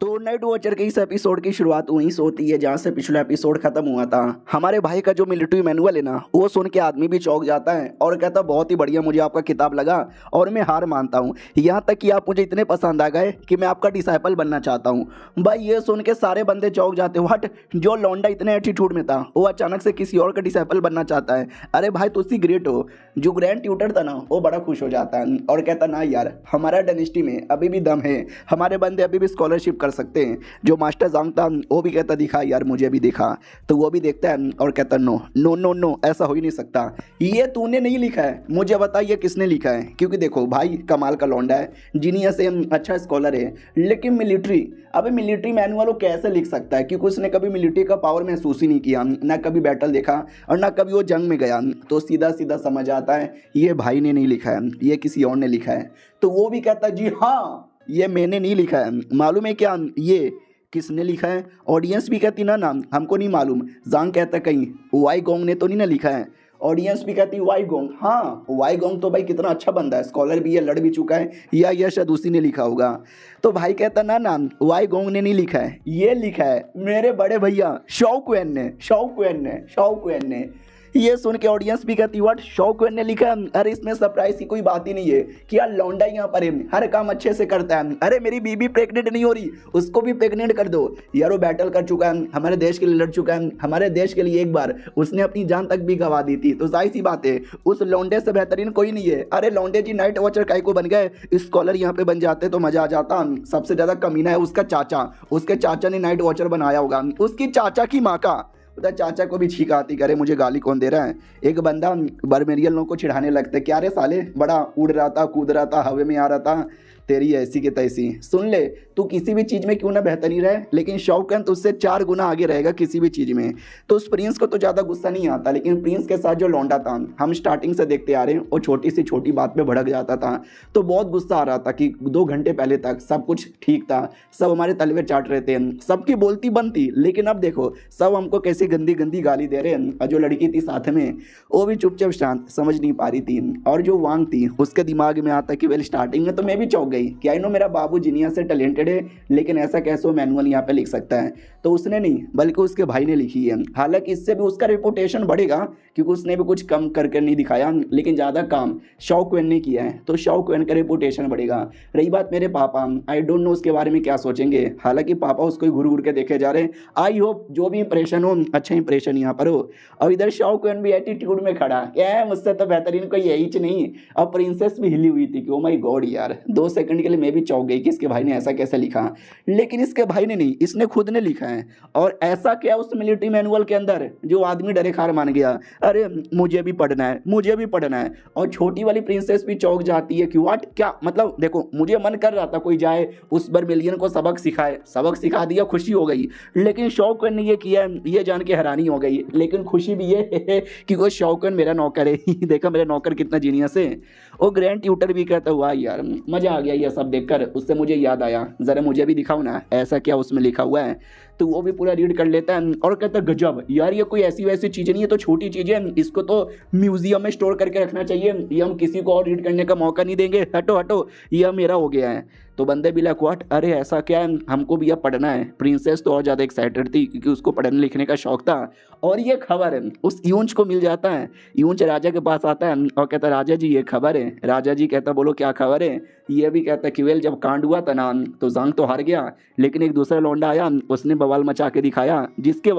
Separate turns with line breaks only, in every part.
तो night watcher के इस एपिसोड की शुरुआत वहीं से होती है जहाँ से पिछला एपिसोड खत्म हुआ था। हमारे भाई का जो मिलिट्री मैनुअल है ना, वो सुन के आदमी भी चौंक जाता है और कहता बहुत ही बढ़िया, मुझे आपका किताब लगा और मैं हार मानता हूँ, यहाँ तक कि आप मुझे इतने पसंद आ गए कि मैं आपका डिसाइपल बनना चाहता हूँ। भाई ये सुन के सारे बंदे चौंक जाते, व्हाट, जो लौंडा इतने एटीट्यूड में था वो अचानक से किसी और का डिसाइपल बनना चाहता है। अरे भाई तुसी ग्रेट हो। जो ग्रैंड ट्यूटर था ना वो बड़ा खुश हो जाता है और कहता ना यार, हमारा डायनेस्टी में अभी भी दम है, हमारे बंदे अभी भी स्कॉलरशिप कर सकते हैं। जो मास्टर जांग था वो भी कहता दिखा यार, मुझे भी दिखा। तो वो भी देखता है और कहता नो नो नो नो, ऐसा हो ही नहीं सकता, ये तूने नहीं लिखा है, मुझे बता ये किसने लिखा है। क्योंकि देखो भाई कमाल का लौंडा है, जीनियस है, अच्छा स्कॉलर है, लेकिन मिलिट्री, अबे मिलिट्री मैनुअल वो कैसे लिख सकता है? क्योंकि उसने कभी मिलिट्री का पावर महसूस ही नहीं किया, ना कभी बैटल देखा और ना कभी वो जंग में गया। तो सीधा सीधा समझ आता है ये भाई ने नहीं लिखा है, ये किसी और ने लिखा है। तो वो भी कहता जी हाँ, ये मैंने नहीं लिखा है। मालूम है क्या ये किसने लिखा है? ऑडियंस भी कहती ना ना हमको नहीं मालूम। जांग कहता कहीं वाई गोंग ने तो नहीं ना लिखा है। ऑडियंस भी कहती वाई गोंग, हाँ वाई गोंग तो भाई कितना अच्छा बंदा है, स्कॉलर भी है, लड़ भी चुका है, या शायद उसी ने लिखा होगा। तो भाई कहता ना ना वाई गोंग ने नहीं लिखा है, ये लिखा है मेरे बड़े भैया शाओक्वेन ने, शाओक्वेन ने। ये सुन के ऑडियंस भी कहती व्हाट, शाओक्वेन ने लिखा है? अरे इसमें सरप्राइज की कोई बात ही नहीं है कि यार लौंडा यहाँ पर हर काम अच्छे से करता है। अरे मेरी बीबी प्रेग्नेंट नहीं हो रही, उसको भी प्रेग्नेंट कर दो यार, वो बैटल कर चुका है, हमारे देश के लिए लड़ चुका है, हमारे देश के लिए एक बार उसने अपनी जान तक भी गंवा दी थी। तो जाहिर सी बात है उस लौंडे से बेहतरीन कोई नहीं है। अरे लौंडे जी नाइट वॉचर काय को बन गए, स्कॉलर यहाँ पे बन जाते तो मजा आ जाता। सबसे ज्यादा कमीना है उसका चाचा, उसके चाचा ने नाइट वॉचर बनाया होगा, उसकी चाचा की माँ का। उधर चाचा को भी छींक आती, करे मुझे गाली कौन दे रहा है। एक बंदा बर्मेरियल लोगों को चिढ़ाने लगता है, क्या रे साले, बड़ा उड़ रहा था, कूद रहा था, हवा में आ रहा था, तेरी ऐसी के तैसी। सुन ले, तू किसी भी चीज़ में क्यों ना बेहतरी रहे, लेकिन शौकन तो उससे 4 गुना आगे रहेगा किसी भी चीज़ में। तो उस प्रिंस को तो ज़्यादा गुस्सा नहीं आता, लेकिन प्रिंस के साथ जो लौंडा था, हम स्टार्टिंग से देखते आ रहे हैं, वो छोटी सी छोटी बात पे भड़क जाता था। तो बहुत गुस्सा आ रहा था कि 2 घंटे पहले तक सब कुछ ठीक था, सब हमारे तलवे चाट रहे थे, सबकी बोलती बंद थी, लेकिन अब देखो सब हमको कैसी गंदी गंदी गाली दे रहे हैं। और जो लड़की थी साथ में वो भी चुपचाप शांत, समझ नहीं पा रही थी। और जो वांग थी उसके दिमाग में आता कि वेल स्टार्टिंग में तो मैं भी चौंक गई कि आई नो मेरा बाबू जीनियस से टैलेंटेड है, लेकिन ऐसा कैसे वो मैनुअल यहाँ पे लिख सकता है। तो उसने नहीं बल्कि उसके भाई ने लिखी है। हालांकि इससे भी उसका रेपुटेशन बढ़ेगा क्योंकि उसने भी कुछ कम करके नहीं दिखाया, लेकिन ज़्यादा काम शाओक्वेन ने किया है, तो शाओक्वेन का रेपुटेशन बढ़ेगा। रही बात मेरे पापा, आई डोंट नो उसके बारे में क्या सोचेंगे। हालांकि पापा उसको घूर घूर के देखे जा रहे हैं। आई होप जो भी इंप्रेशन हो अच्छा इंप्रेशन यहाँ पर हो। और इधर शाओक्वेन भी एटीट्यूड में खड़ा, क्या मुझसे तो बेहतरीन कोई यही नहीं। और प्रिंसेस भी हिली हुई थी कि ओ माय गॉड यार, 2 सेकंड के लिए मैं भी चौंक गई कि इसके भाई ने ऐसा कैसे लिखा। लेकिन इसके भाई ने नहीं, इसने खुद ने लिखा है। और ऐसा क्या उस मिलिट्री मैनुअल के अंदर जो आदमी डरे खार मान गया, अरे मुझे भी पढ़ना है, मुझे भी पढ़ना है। और छोटी वाली प्रिंसेस भी चौंक जाती है कि व्हाट, क्या मतलब, देखो मुझे मन कर रहा था कोई जाए उस बर्मेलियन को सबक सिखाए, सबक सिखा दिया, खुशी हो गई। लेकिन शौकन ने ये किया, ये जान के हैरानी हो गई, लेकिन खुशी भी ये है कि वो शौकन मेरा नौकर है। देखा मेरा नौकर कितना जीनियस है। वो ग्रैंड ट्यूटर भी कहता हुआ यार मजा आ गया ये सब देखकर। उससे मुझे याद आया, जरा मुझे भी दिखाओ ना ऐसा क्या उसमें लिखा हुआ है। तो वो भी पूरा रीड कर लेता है और कहता है गजब यार, ये कोई ऐसी वैसी चीज़ नहीं है, तो छोटी चीज़ें, इसको तो म्यूजियम में स्टोर करके रखना चाहिए, ये हम किसी को और रीड करने का मौका नहीं देंगे, हटो हटो, ये मेरा हो गया है। तो बंदे भी लाइक व्हाट, अरे ऐसा क्या है, हमको भी अब पढ़ना है। प्रिंसेस तो और ज़्यादा एक्साइटेड थी क्योंकि उसको पढ़ने लिखने का शौक था। और ये खबर है उस यूंच को मिल जाता है। यूंच राजा के पास आता है और कहता है राजा जी ये खबर है। राजा जी कहता बोलो क्या खबर है। ये भी कहता है कि वेल जब कांड हुआ था ना तो जांग तो हार गया, लेकिन एक दूसरा लौंडा आया, उसने बवाल मचा के दिखाया, जिसके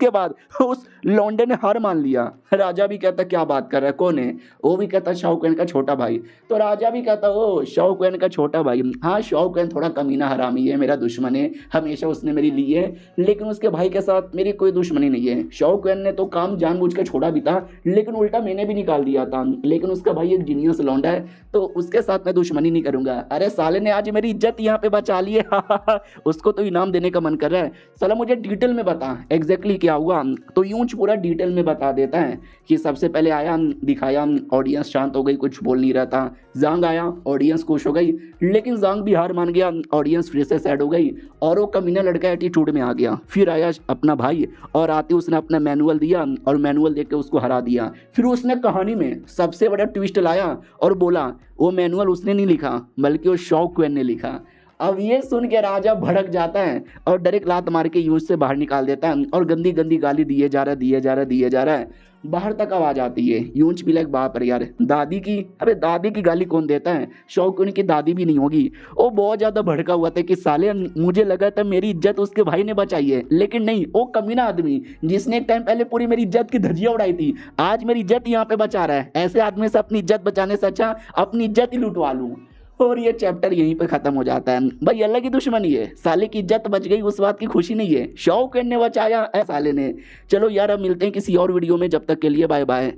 बाद उस लौंडे ने हार मान लिया। राजा भी कहता क्या बात कर रहा है, कौन है? वो भी कहता शाओक्वेन का छोटा भाई। तो राजा भी कहता ओ शाओक्वेन का छोटा भाई, हाँ शाओक्वेन थोड़ा कमीना हरामी है, मेरा दुश्मन है, हमेशा उसने मेरी ली है, लेकिन उसके भाई के साथ मेरी कोई दुश्मनी नहीं है। शाओक्वेन ने तो काम जानबूझ के छोड़ा भी था, लेकिन उल्टा मैंने भी निकाल दिया था, लेकिन उसका भाई एक जीनियस लौंडा है तो उसके साथ मैं दुश्मनी नहीं करूंगा। अरे साले ने आज मेरी इज्जत यहाँ पे बचा ली है। उसको तो इनाम देने का मन कर रहा है। साला मुझे डिटेल में बता एग्जैक्टली क्या हुआ। तो यूं पूरा डिटेल में बता देता है कि सबसे पहले आया, दिखाया, ऑडियंस शांत हो गई, कुछ बोल नहीं रहा था। जांग आया, ऑडियंस खुश हो गई, लेकिन जांग भी हार मान गया, ऑडियंस फिर से सैड हो गई और वो कमीना लड़का एटीट्यूड में आ गया। फिर आया अपना भाई और आते उसने अपना मैनुअल दिया और मैनुअल देख के उसको हरा दिया। फिर उसने कहानी में सबसे बड़ा ट्विस्ट लाया और बोला वो मैनुअल उसने नहीं लिखा बल्कि वो शाओक्वेन ने लिखा। अब ये सुन के राजा भड़क जाता है और डायरेक्ट लात मार के यूं से बाहर निकाल देता है और गंदी गंदी गाली दिए जा रहा है। बाहर तक आवाज आती है। यूंच भी लाइक बाप रे यार, दादी की, अबे दादी की गाली कौन देता है, शौक उनकी दादी भी नहीं होगी। वो बहुत ज्यादा भड़का हुआ था कि साले मुझे लगा था मेरी इज्जत उसके भाई ने बचाई है, लेकिन नहीं, वो कमीना आदमी जिसने एक टाइम पहले पूरी मेरी इज्जत की धज्जियां उड़ाई थी, आज मेरी इज्जत यहाँ पे बचा रहा है। ऐसे आदमी से अपनी इज्जत बचाने से अच्छा अपनी इज्जत ही लुटवा लूं। और ये चैप्टर यहीं पे खत्म हो जाता है। भाई अलग ही दुश्मनी है, साले की इज्जत बच गई उस बात की खुशी नहीं है, शौक ने बचाया है साले ने। चलो यार अब मिलते हैं किसी और वीडियो में, जब तक के लिए बाय बाय।